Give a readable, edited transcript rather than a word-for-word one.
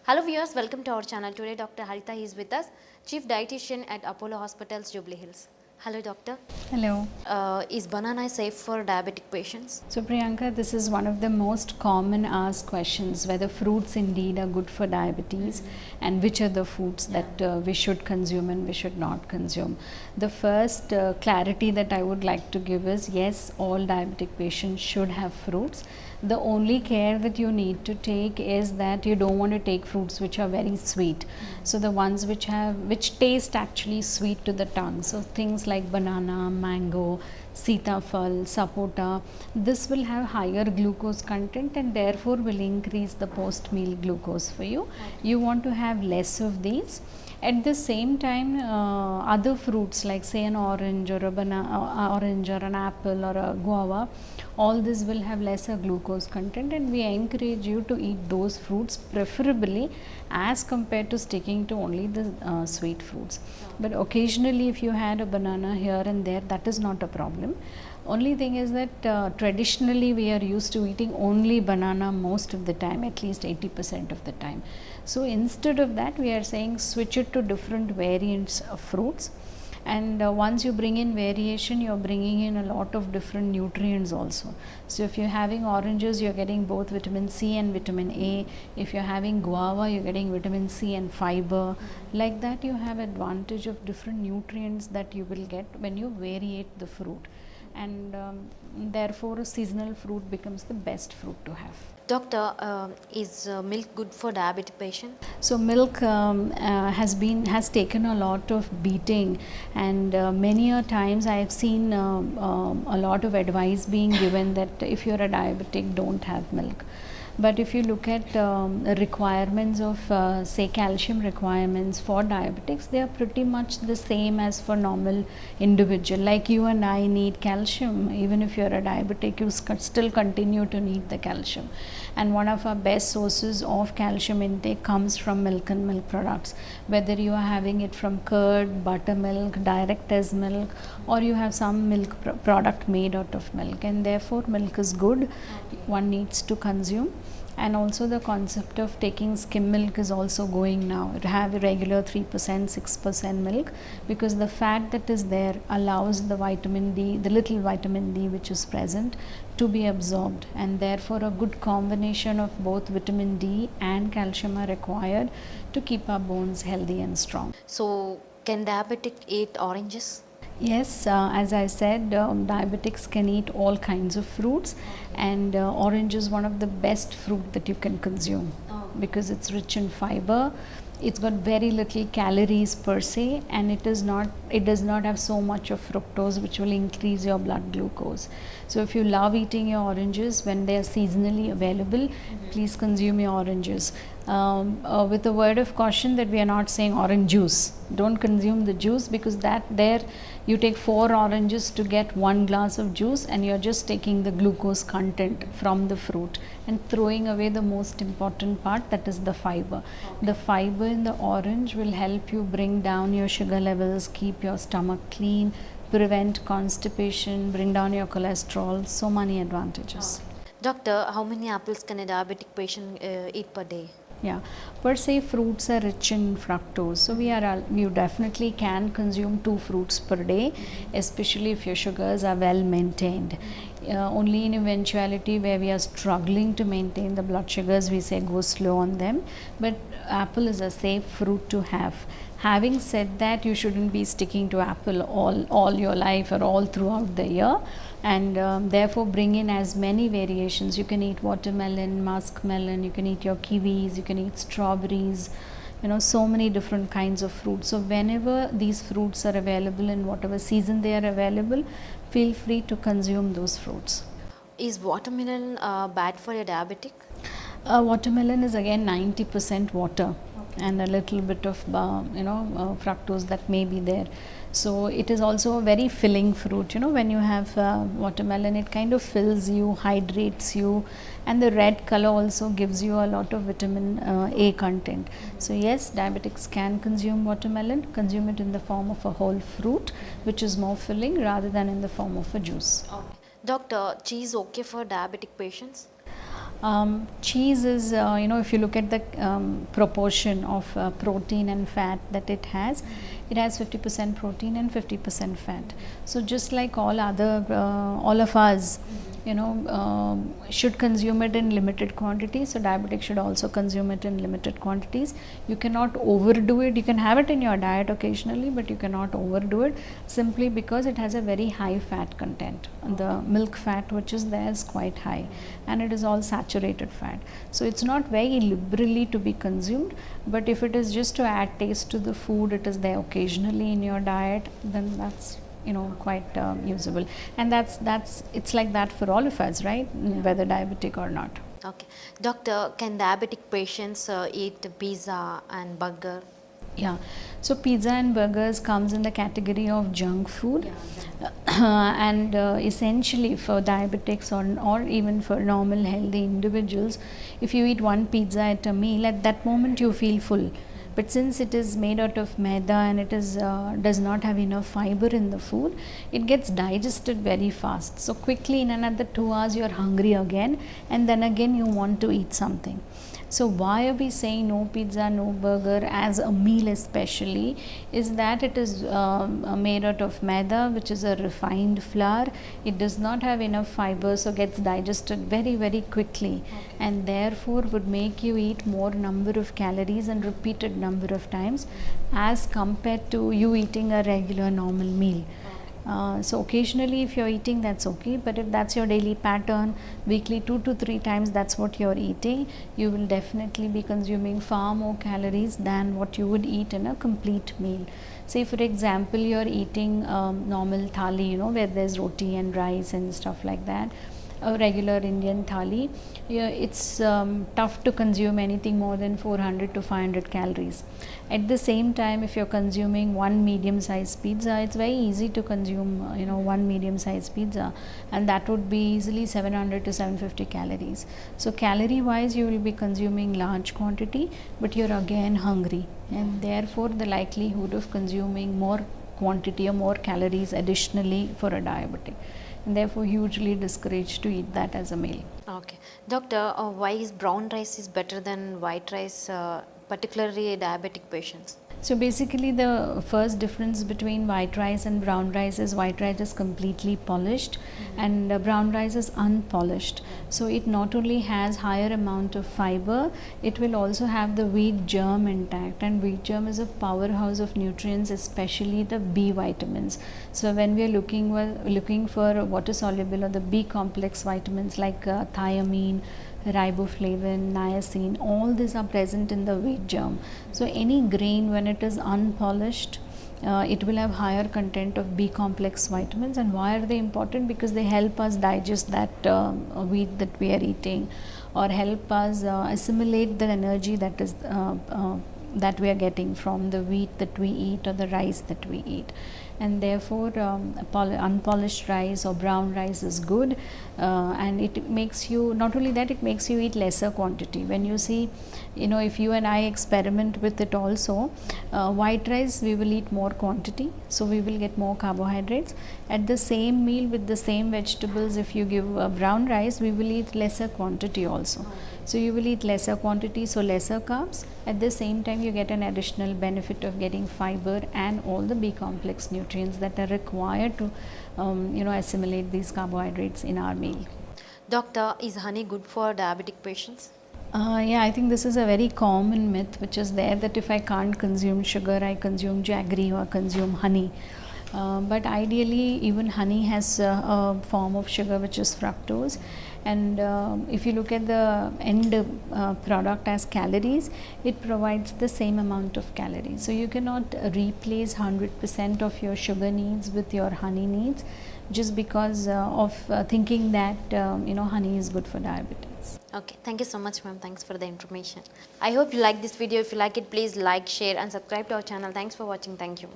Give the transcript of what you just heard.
Hello viewers, welcome to our channel. Today Dr. Harita is with us, Chief Dietitian at Apollo Hospitals, Jubilee Hills. Hello doctor. Hello. Is banana safe for diabetic patients? So Priyanka, this is one of the most common asked questions, whether fruits indeed are good for diabetes and which are the foods that we should consume and we should not consume. The first clarity that I would like to give is, yes, all diabetic patients should have fruits. The only care that you need to take is that you don't want to take fruits which are very sweet. So the ones which taste actually sweet to the tongue. So things like banana, mango, sitafal, sapota, this will have higher glucose content and therefore will increase the post meal glucose for you. You want to have less of these. At the same time, other fruits like say an orange or orange or an apple or a guava, all this will have lesser glucose content, and we encourage you to eat those fruits preferably as compared to sticking to only the sweet fruits. But occasionally if you had a banana here and there, that is not a problem. Only thing is that traditionally we are used to eating only banana most of the time, at least 80% of the time. So instead of that, we are saying switch it to different variants of fruits. And once you bring in variation, you are bringing in a lot of different nutrients also. So if you're having oranges, you're getting both vitamin C and vitamin A. If you're having guava, you're getting vitamin C and fiber. Like that, you have advantage of different nutrients that you will get when you variate the fruit. And therefore a seasonal fruit becomes the best fruit to have. Doctor, is milk good for diabetic patient? So milk has taken a lot of beating, and many a times I have seen a lot of advice being given that if you're a diabetic, don't have milk. But if you look at requirements of say calcium requirements for diabetics, they are pretty much the same as for normal individual. Like you and I need calcium, even if you're a diabetic, you still continue to need the calcium. And one of our best sources of calcium intake comes from milk and milk products, whether you are having it from curd, buttermilk, direct as milk, or you have some milk product made out of milk. And therefore milk is good, one needs to consume. And also the concept of taking skim milk is also going now. To have a regular 3%, 6% milk, because the fat that is there allows the vitamin D, the little vitamin D which is present, to be absorbed, and therefore a good combination of both vitamin D and calcium are required to keep our bones healthy and strong. So can diabetic eat oranges? Yes, as I said, diabetics can eat all kinds of fruits, and orange is one of the best fruit that you can consume because it's rich in fiber. It's got very little calories per se, and it does not have so much of fructose which will increase your blood glucose. So if you love eating your oranges when they are seasonally available, please consume your oranges. With a word of caution that we are not saying orange juice. Don't consume the juice, because you take 4 oranges to get 1 glass of juice, and you're just taking the glucose content from the fruit and throwing away the most important part, that is the fiber. The fiber in the orange will help you bring down your sugar levels, keep your stomach clean, prevent constipation, bring down your cholesterol, so many advantages. Doctor, how many apples can a diabetic patient eat per day? Yeah, per se fruits are rich in fructose, so you definitely can consume 2 fruits per day, especially if your sugars are well maintained. Only in eventuality where we are struggling to maintain the blood sugars, we say go slow on them, but apple is a safe fruit to have. Having said that, you shouldn't be sticking to apple all your life or all throughout the year, and therefore bring in as many variations. You can eat watermelon, muskmelon, you can eat your kiwis, you can eat strawberries, so many different kinds of fruits. So whenever these fruits are available, in whatever season they are available, feel free to consume those fruits. Is watermelon bad for a diabetic? Watermelon is again 90% water and a little bit of fructose that may be there. So it is also a very filling fruit. When you have watermelon, it kind of fills you, hydrates you, and the red color also gives you a lot of vitamin A content. So yes, diabetics can consume watermelon, consume it in the form of a whole fruit, which is more filling rather than in the form of a juice. Okay. Doctor, cheese okay for diabetic patients? Cheese is, if you look at the proportion of protein and fat that it has 50% protein and 50% fat. So just like all of us, should consume it in limited quantities. So diabetics should also consume it in limited quantities. You cannot overdo it. You can have it in your diet occasionally, but you cannot overdo it, simply because it has a very high fat content. The milk fat which is there is quite high, and it is all saturated fat. So it's not very liberally to be consumed, but if it is just to add taste to the food, it is there occasionally in your diet, then that's quite usable. And that's it's like that for all of us, right? Whether diabetic or not. Okay. Doctor, can diabetic patients eat pizza and burger? Yeah, so pizza and burgers comes in the category of junk food. And essentially for diabetics or even for normal healthy individuals, if you eat one pizza at a meal, at that moment you feel full. But since it is made out of maida and it is does not have enough fiber in the food, it gets digested very fast. So quickly, in another 2 hours, you are hungry again, and then again you want to eat something. So why are we saying no pizza, no burger as a meal especially, is that it is made out of maida, which is a refined flour. It does not have enough fiber, so gets digested very, very quickly, and therefore would make you eat more number of calories and repeated number of times as compared to you eating a regular normal meal. So occasionally if you're eating, that's okay, but if that's your daily pattern, weekly 2 to 3 times that's what you're eating, you will definitely be consuming far more calories than what you would eat in a complete meal. Say for example, you're eating normal thali, where there's roti and rice and stuff like that, a regular Indian thali, it's tough to consume anything more than 400 to 500 calories. At the same time, if you're consuming one medium sized pizza, it's very easy to consume one medium sized pizza, and that would be easily 700 to 750 calories. So calorie wise you will be consuming large quantity, but you're again hungry, and therefore the likelihood of consuming more quantity or more calories additionally for a diabetic, and therefore hugely discouraged to eat that as a meal. Okay. Doctor, why is brown rice is better than white rice, particularly diabetic patients? So basically the first difference between white rice and brown rice is white rice is completely polished, and brown rice is unpolished. So it not only has higher amount of fiber, it will also have the wheat germ intact, and wheat germ is a powerhouse of nutrients, especially the B vitamins. So when we are looking for water soluble or the B complex vitamins like thiamine, riboflavin, niacin, all these are present in the wheat germ. So any grain, when it is unpolished, it will have higher content of B complex vitamins. And why are they important? Because they help us digest that wheat that we are eating, or help us assimilate the energy that is that we are getting from the wheat that we eat or the rice that we eat. And therefore unpolished rice or brown rice is good, and it makes you, not only that, it makes you eat lesser quantity. When you see, if you and I experiment with it also, white rice we will eat more quantity, so we will get more carbohydrates. At the same meal with the same vegetables, if you give brown rice, we will eat lesser quantity also. So you will eat lesser quantity, so lesser carbs. At the same time, you get an additional benefit of getting fiber and all the B complex nutrients that are required to assimilate these carbohydrates in our meal. Doctor, is honey good for diabetic patients? Yeah, I think this is a very common myth which is there, that if I can't consume sugar, I consume jaggery or consume honey. But ideally, even honey has a form of sugar which is fructose, and if you look at the end product as calories, it provides the same amount of calories. So you cannot replace 100% of your sugar needs with your honey needs just because of thinking that honey is good for diabetes. Okay, thank you so much, ma'am. Thanks for the information. I hope you like this video. If you like it, please like, share and subscribe to our channel. Thanks for watching. Thank you.